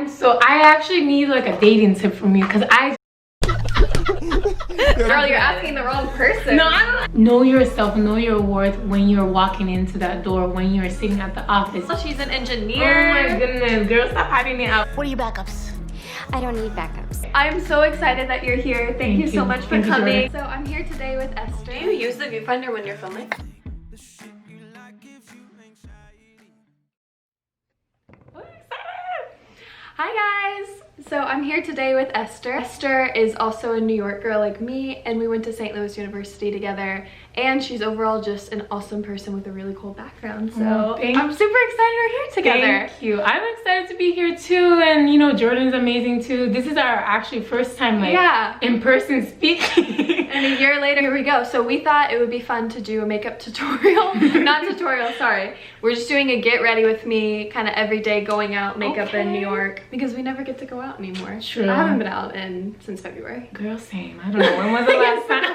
I actually need like a dating tip from you because Girl, you're asking the wrong person. No, I don't know yourself, know your worth when you're walking into that door, when you're sitting at the office. Oh, she's an engineer. Oh my goodness, girl, stop hiding it out. What are your backups? I don't need backups. I'm so excited that you're here. Thank you so much for Thank you, coming. Jordan. So I'm here today with Esther. Do you use the viewfinder when you're filming? Hi guys! So I'm here today with Esther. Esther is also a New York girl like me, and we went to St. Louis University together, and she's overall just an awesome person with a really cool background. So I'm super excited we're here together. Thank you. I'm excited to be here too, and you know, Jordan's amazing too. This is our actually first time like in person speaking. And a year later, here we go. So we thought it would be fun to do a makeup tutorial. Not tutorial, sorry. We're just doing a get ready with me, kind of every day going out, makeup in New York. Because we never get to go out anymore. True. I haven't been out since February. Girl, same. I don't know. When was the last time?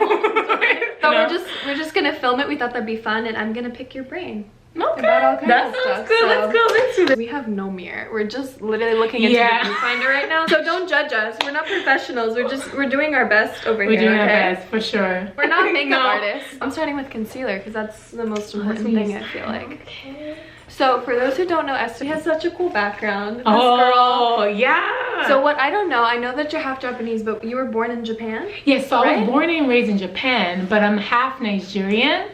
But we're just gonna film it. We thought that'd be fun, and I'm gonna pick your brain. Okay. About all kinds That of sounds stuff, good. so. Let's go into this. We have no mirror. We're just literally looking into the viewfinder right now. So don't judge us. We're not professionals. We're doing our best over here. We're doing okay? our best for sure. We're not makeup artists. I'm starting with concealer because that's the most important thing, I feel like. Okay. So for those who don't know, Esther has such a cool background. This Oh, girl. yeah. So what I don't know, I know that you're half Japanese, but you were born in Japan? Yes, so I right? was born and raised in Japan, but I'm half Nigerian.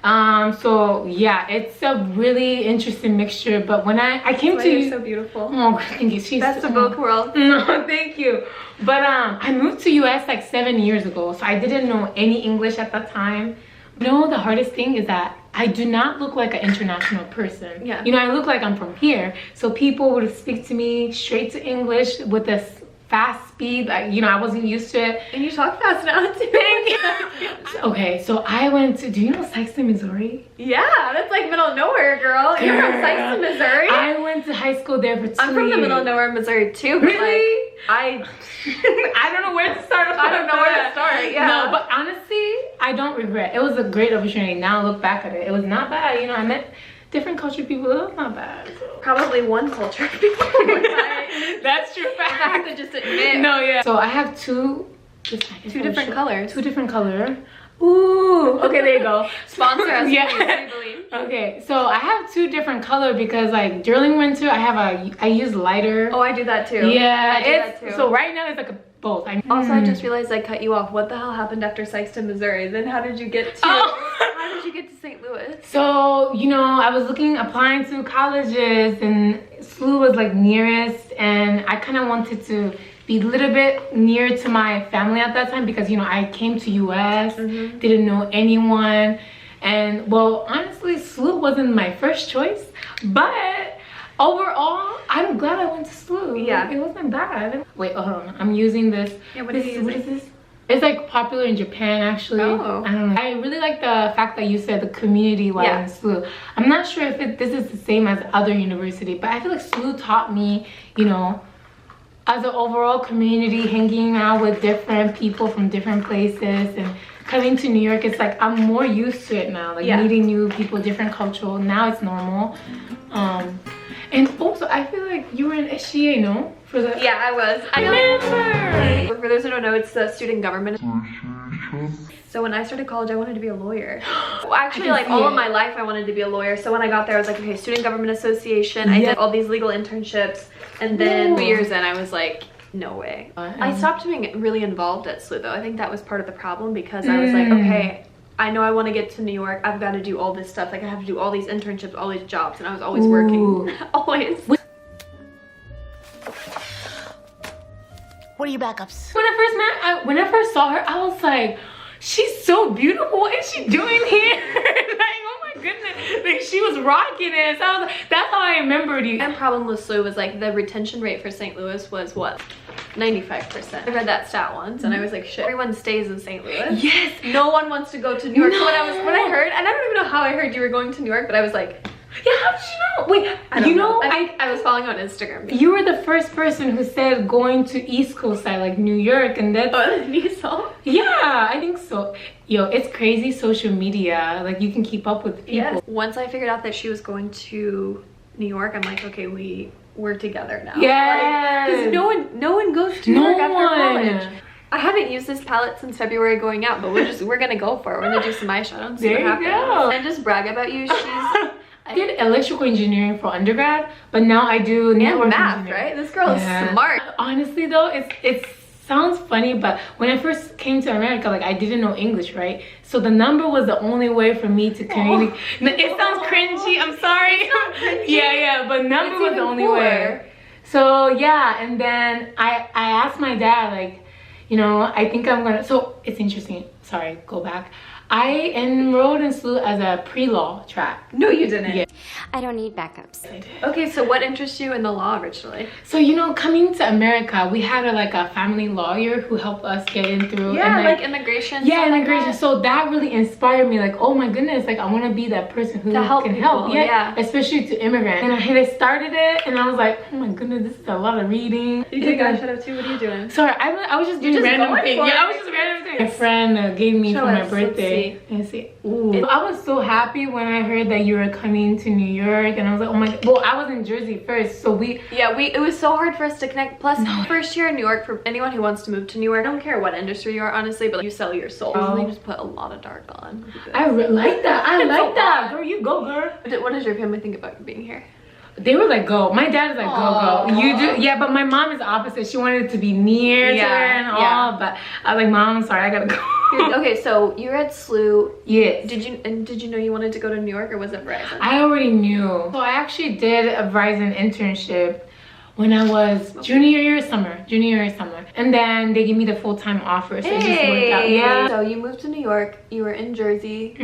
So yeah, it's a really interesting mixture. But when I came to You're so beautiful. Oh, thank you. She's Best of both worlds. No, thank you. But I moved to US like 7 years ago, so I didn't know any English at that time. You know, the hardest thing is that I do not look like an international person. Yeah. You know, I look like I'm from here. So people would speak to me straight to English with this fast speed. Like, you know, I wasn't used to it. And you talk fast now too. Thank you. Okay, so I went to, do you know Sikeston, Missouri? Yeah, that's like middle of nowhere, girl. You're from Sikeston, Missouri? I went to high school there for 2 years. I'm from the middle of nowhere, Missouri too. But Really? Like, I don't know where to start. I don't know where to start, yeah. No, but honestly, I don't regret. It was a great opportunity. Now I look back at it. It was not bad. You know, I met different culture people. It was not bad. So. Probably one culture. That's true. I have to just admit. No, yeah. So I have two different colors. Two different color. Ooh. Okay, there you go. Sponsor us, Yeah. please, we believe. Okay, so I have two different color because like during winter I use lighter. Oh, I do that too. Yeah, I do that too. So right now it's like both. Also, I just realized I cut you off. What the hell happened after Sikeston, Missouri? Then how did you get to how did you get to St. Louis? So, you know, I was applying to colleges, and SLU was like nearest, and I kind of wanted to be a little bit near to my family at that time because, you know, I came to US, didn't know anyone, and well, honestly, SLU wasn't my first choice, but overall, I'm glad I went to SLU. Yeah. It wasn't bad. Wait, hold on. I'm using this. Yeah, what are you What is using? this? It's like popular in Japan actually. Oh. I don't know. I really like the fact that you said the community while in SLU. I'm not sure if this is the same as other university, but I feel like SLU taught me, you know, as an overall community, hanging out with different people from different places and coming to New York, it's like I'm more used to it now. Like meeting new people, different cultural. Now it's normal. And also I feel like you were in SGA, no? For the Yeah, I was. I remember. For those who don't know, it's the student government. So when I started college, I wanted to be a lawyer. Well, actually, like all of my life, I wanted to be a lawyer. So when I got there, I was like, okay, Student Government Association. I did all these legal internships, and then 2 years in, I was like, no way. I stopped being really involved at SLU though. I think that was part of the problem because I was like, okay, I know I want to get to New York. I've got to do all this stuff. Like I have to do all these internships, all these jobs, and I was always working. Always. What are your backups? When I first saw her, I was like, she's so beautiful. What is she doing here? Like, oh my goodness. Like, she was rocking it. So I was like, that's how I remembered you. My problem with SLU was like the retention rate for St. Louis was what? 95%. I read that stat once and I was like, shit, everyone stays in St. Louis. Yes. No one wants to go to New York. So when I heard, and I don't even know how I heard you were going to New York, but I was like, Yeah, how did you know? Wait, I don't know. I I was following on Instagram. you were the first person who said going to East Coast side, like New York, and that's You saw? yeah, I think so. Yo, it's crazy social media. Like you can keep up with people. Yes. Once I figured out that she was going to New York, I'm like, okay, we we're together now. Yes. Because no one goes to New York after college. I haven't used this palette since February going out, but we're gonna go for it. We're gonna do some eyeshadow and see what happens. Go. And just brag about you. I did electrical engineering for undergrad, but now I do network math, right? This girl is smart. Honestly though, it sounds funny, but when I first came to America, like I didn't know English, right? So the number was the only way for me to communicate. It sounds cringy, I'm sorry. Yeah, but number was the only way. So yeah, and then I asked my dad, like, you know, I think I'm gonna, so it's interesting, sorry, go back. I enrolled in SLU as a pre-law track. No, you didn't. Yeah. I don't need backups. Okay, so what interests you in the law originally? So, you know, coming to America, we had a family lawyer who helped us get in through. Yeah, and like immigration. Yeah, immigration. Like so that really inspired me. Like, oh my goodness, like I want to be that person who can help. Yeah, especially to immigrants. And I started it, and I was like, oh my goodness, this is a lot of reading. You take eyeshadow too. What are you doing? Sorry, I was just doing random things. Yeah, I was just random things. My friend gave me for my birthday. And see, ooh. I was so happy when I heard that you were coming to New York, and I was like, oh my god. Well, I was in Jersey first, so it was so hard for us to connect. Plus, first year in New York, for anyone who wants to move to New York, I don't care what industry you are, honestly, but you sell your soul. You just put a lot of dark on. I like that. I like that. Girl, you go, girl. What does your family think about being here? They were like, go. My dad is like, go. You do, yeah. But my mom is the opposite. She wanted to be near to her and all. But I was like, Mom, I'm sorry, I gotta go. Okay, so you're at SLU. Yes. Did you know you wanted to go to New York, or was it Verizon? I already knew. So I actually did a Verizon internship when I was junior year summer, and then they gave me the full-time offer, so it just worked out. Yeah. So you moved to New York, you were in Jersey.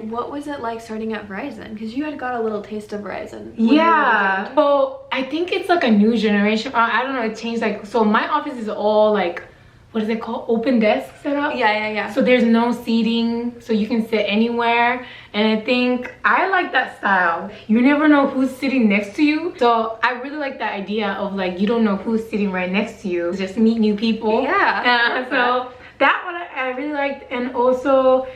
What was it like starting at Verizon? Because you had got a little taste of Verizon. Yeah. So I think it's like a new generation. I don't know. It changed. Like, so my office is all like, what is it called? Open desk setup. Yeah. So there's no seating, so you can sit anywhere. And I think I like that style. You never know who's sitting next to you. So I really like that idea of like, you don't know who's sitting right next to you. Just meet new people. Yeah. So that one I really liked. And also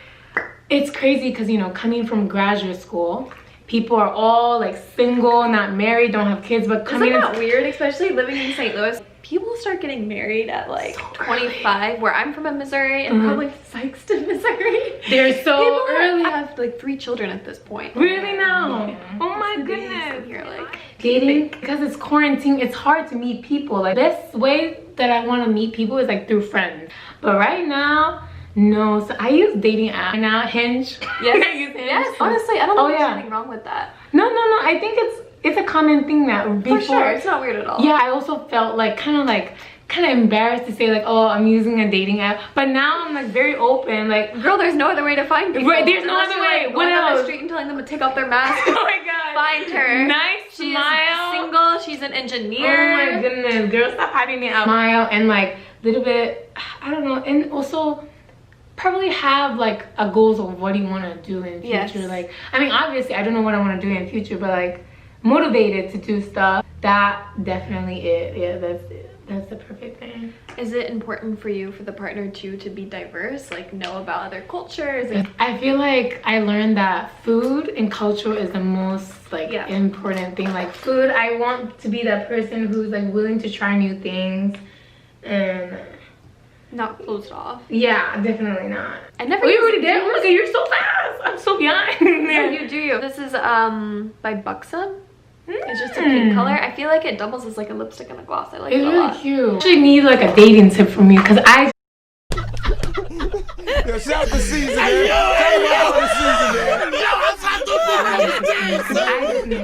it's crazy because, you know, coming from graduate school, people are all like single, not married, don't have kids, but coming. Isn't that weird, especially living in St. Louis? People start getting married at like 25, where I'm from in Missouri, and probably Sikeston, Missouri. They're so early. I have like 3 children at this point. Really now? Yeah. Oh my goodness. You're like dating because it's quarantine. It's hard to meet people. Like this way that I want to meet people is like through friends. But right now, no. So I use dating app now, Hinge. Yes. I use Hinge. Yes. Honestly, I don't think there's anything wrong with that. No. I think it's a common thing that before. For sure, it's not weird at all. Yeah, I also felt like kind of embarrassed to say like, oh, I'm using a dating app, but now I'm like very open. Like, girl, there's no other way to find people. Right, there's no other way. Like, going down the street and telling them to take off their mask. Oh my god. Find her. Nice she's smile. Single. She's an engineer. Oh my goodness, girl, stop hiding it out. Smile and like little bit, I don't know, and also probably have like a goals of what you want to do in future. Yes. Like, I mean, obviously I don't know what I want to do in future, but like motivated to do stuff. That definitely it. Yeah, that's the perfect thing. Is it important for you, for the partner too, to be diverse, like know about other cultures? I feel like I learned that food and culture is the most like important thing. Like food, I want to be that person who's like willing to try new things and not closed off. Yeah, definitely not. I never. We already did. Oh my god, you're so fast. I'm so behind. Yeah, you do you. This is by Buxom. It's just a pink color. I feel like it doubles as like a lipstick and a gloss. I like it a lot. It's really cute. I actually need like a dating tip from you because I. Yo, shout the season, man.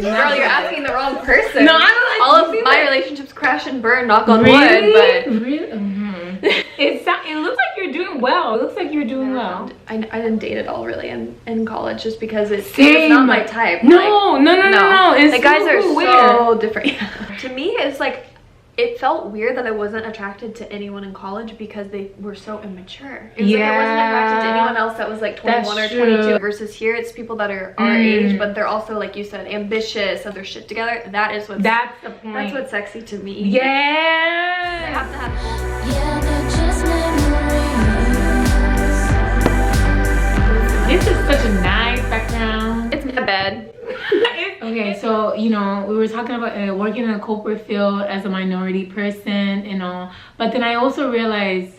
Girl, you're asking the wrong person. No, I don't like. All of my relationships crash and burn. Knock on wood, but really. It looks like you're doing well. It looks like you're doing well. I didn't date at all really in college just because it's not my type. No. It's the guys are weird. So different. To me, it's like it felt weird that I wasn't attracted to anyone in college because they were so immature. It was like I wasn't attracted to anyone else that was like 21 or 22. Versus here, it's people that are our age, but they're also, like you said, ambitious, have their shit together. That's the point. That's what's sexy to me. Yes. I have to have. Yeah, they're just memories. This is such a nice background. It's my bed. Okay, Okay, so you know, we were talking about working in a corporate field as a minority person and all, but then I also realized,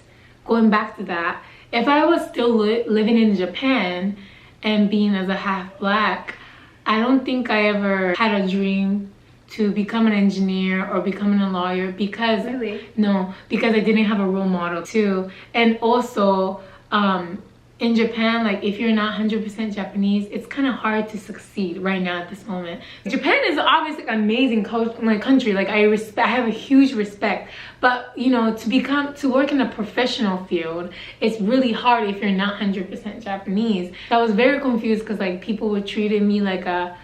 going back to that, if I was still living in Japan and being as a half black, I don't think I ever had a dream to become an engineer or becoming a lawyer, because because I didn't have a role model too. And also in Japan, like if you're not 100% Japanese, it's kind of hard to succeed right now at this moment. Japan is obviously an amazing country. Like I have a huge respect, but you know, to work in a professional field, it's really hard if you're not 100% Japanese. So I was very confused because like people were treating me like a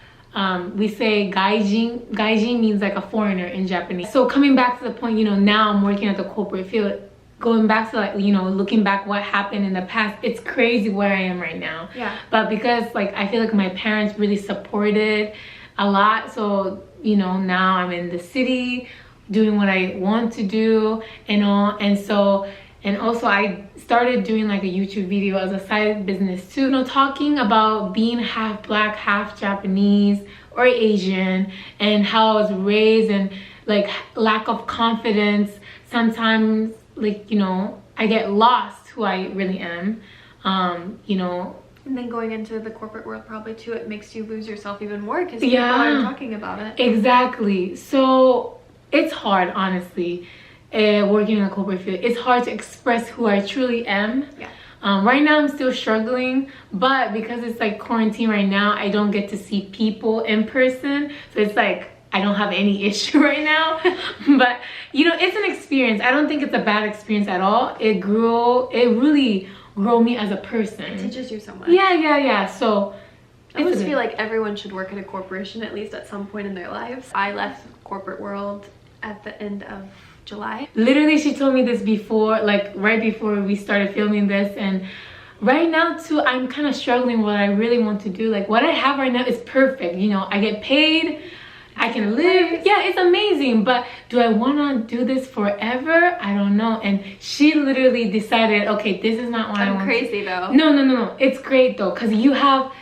we say gaijin. Gaijin means like a foreigner in Japanese. So coming back to the point, you know, now I'm working at the corporate field. Going back to like, you know, looking back what happened in the past, it's crazy where I am right now. Yeah. But because like I feel like my parents really supported a lot, so you know, now I'm in the city doing what I want to do and all. And also I started doing like a YouTube video as a side business too, you know, talking about being half black, half Japanese or Asian, and how I was raised, and like lack of confidence. Sometimes, like, you know, I get lost who I really am, you know. And then going into the corporate world probably too, it makes you lose yourself even more because people are talking about it. Exactly. So it's hard, honestly, working in a corporate field. It's hard to express who I truly am. Yeah. Right now I'm still struggling, but because it's like quarantine right now, I don't get to see people in person. So it's like I don't have any issue right now. But you know, it's an experience. I don't think it's a bad experience at all. It really grew me as a person. It teaches you so much. Yeah. So I almost feel like everyone should work at a corporation at least at some point in their lives. I left the corporate world at the end of July. Literally, she told me this before, like right before we started filming this, and right now too, I'm kind of struggling with what I really want to do. Like what I have right now is perfect. You know, I get paid, I can live. Yeah, it's amazing. But do I want to do this forever? I don't know. And she literally decided, okay, this is not what I want. I'm crazy though. No. It's great though, because you have,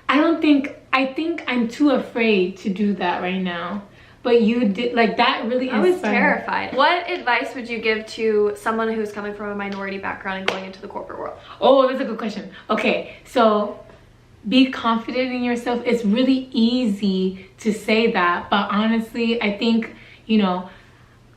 I think I'm too afraid to do that right now. But you did, like, that really I was terrified. What advice would you give to someone who's coming from a minority background and going into the corporate world? Oh, that's a good question. Okay, so be confident in yourself. It's really easy to say that, but honestly, I think, you know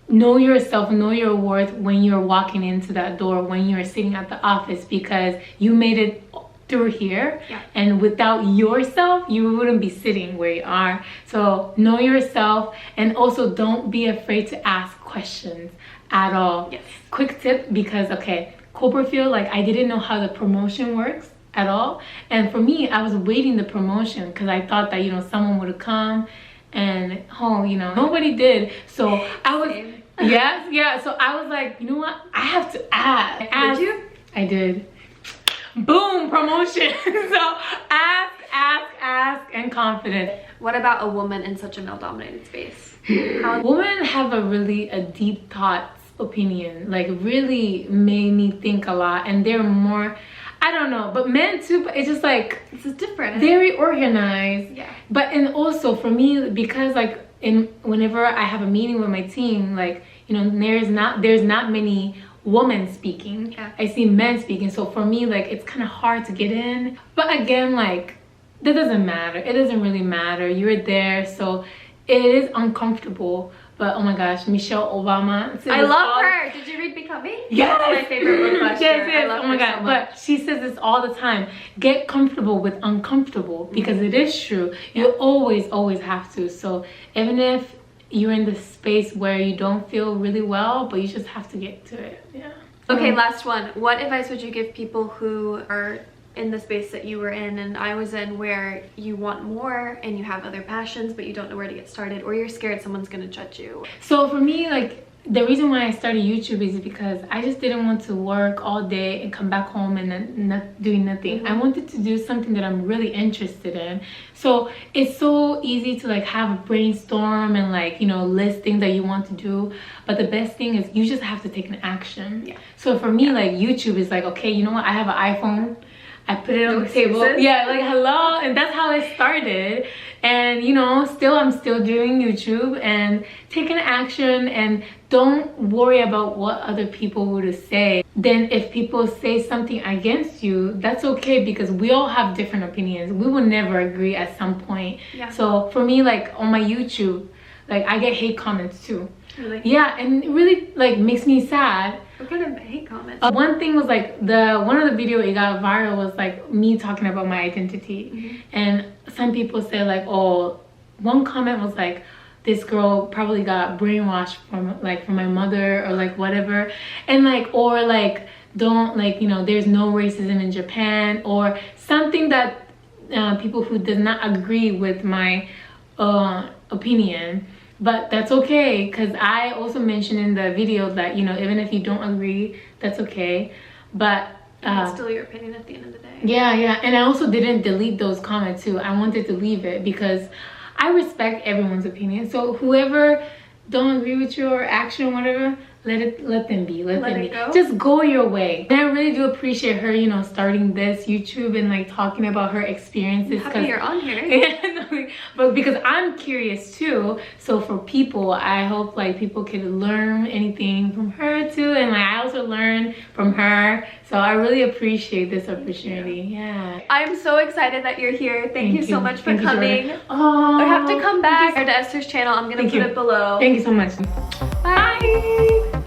yourself, know your worth when you're walking into that door, when you're sitting at the office, because you made it through here. Yeah. And without yourself, you wouldn't be sitting where you are. So know yourself, and also don't be afraid to ask questions at all. Yes. Quick tip, because okay, corporate field, like I didn't know how the promotion works at all, and for me, I was waiting the promotion because I thought that, you know, someone would come, and you know, nobody did. So I was yeah. So I was like, you know what, I have to ask. Did you? I did. Boom, promotion. So ask, and confident. What about a woman in such a male-dominated space? Women have a deep thoughts opinion, like really made me think a lot, and they're more, I don't know, but men too, but it's just like, this is different. Very organized. Yeah. But, and also for me, because like whenever I have a meeting with my team, like, you know, there's not many women speaking. Yeah. I see men speaking, so for me, like, it's kind of hard to get in. But again, like, that doesn't matter. It doesn't really matter. You're there, so it is uncomfortable. But oh my gosh, Michelle Obama. I love her. Did you read Becoming? Yes. That's my favorite book last year. Yes. I love Oh my her god. so much. But she says this all the time. Get comfortable with uncomfortable, because it is true. You always have to. So even if you're in the space where you don't feel really well, but you just have to get to it. Yeah. Okay, last one. What advice would you give people who are in the space that you were in and I was in, where you want more and you have other passions but you don't know where to get started, or you're scared someone's gonna judge you? So for me, like, the reason why I started YouTube is because I just didn't want to work all day and come back home and then not doing nothing. I wanted to do something that I'm really interested in. So it's so easy to like have a brainstorm and like, you know, list things that you want to do. But the best thing is you just have to take an action. Yeah. So for me, like, YouTube is like, okay, you know what? I have an iPhone. I put it on No the table. excuses. Yeah, like hello, and that's how it started. And you know, I'm still doing YouTube and taking action, and don't worry about what other people would say. Then if people say something against you, that's okay, because we all have different opinions. We will never agree at some point. Yeah. So for me, like on my YouTube, like I get hate comments too. Really? Yeah, and it really like makes me sad. What kind of hate comments? One thing was like one of the video it got viral was like me talking about my identity, and some people say like, oh, one comment was like, this girl probably got brainwashed from my mother, or like whatever, and like, or like, don't, like, you know, there's no racism in Japan, or something that people who does not agree with my opinion. But that's okay, because I also mentioned in the video that, you know, even if you don't agree, that's okay. But it's still your opinion at the end of the day. yeah, and I also didn't delete those comments too. I wanted to leave it because I respect everyone's opinion. So whoever don't agree with your action or whatever, let them be. Let them be. Go. Just go your way. And I really do appreciate her, you know, starting this YouTube and like talking about her experiences. I'm happy you're on here. Yeah, but because I'm curious too. So for people, I hope like people can learn anything from her too, and like I also learn from her. So I really appreciate this opportunity. Yeah. I'm so excited that you're here. Thank you so much for coming. Oh, I have to come back to Esther's channel. I'm gonna put it below. Thank you so much. Bye.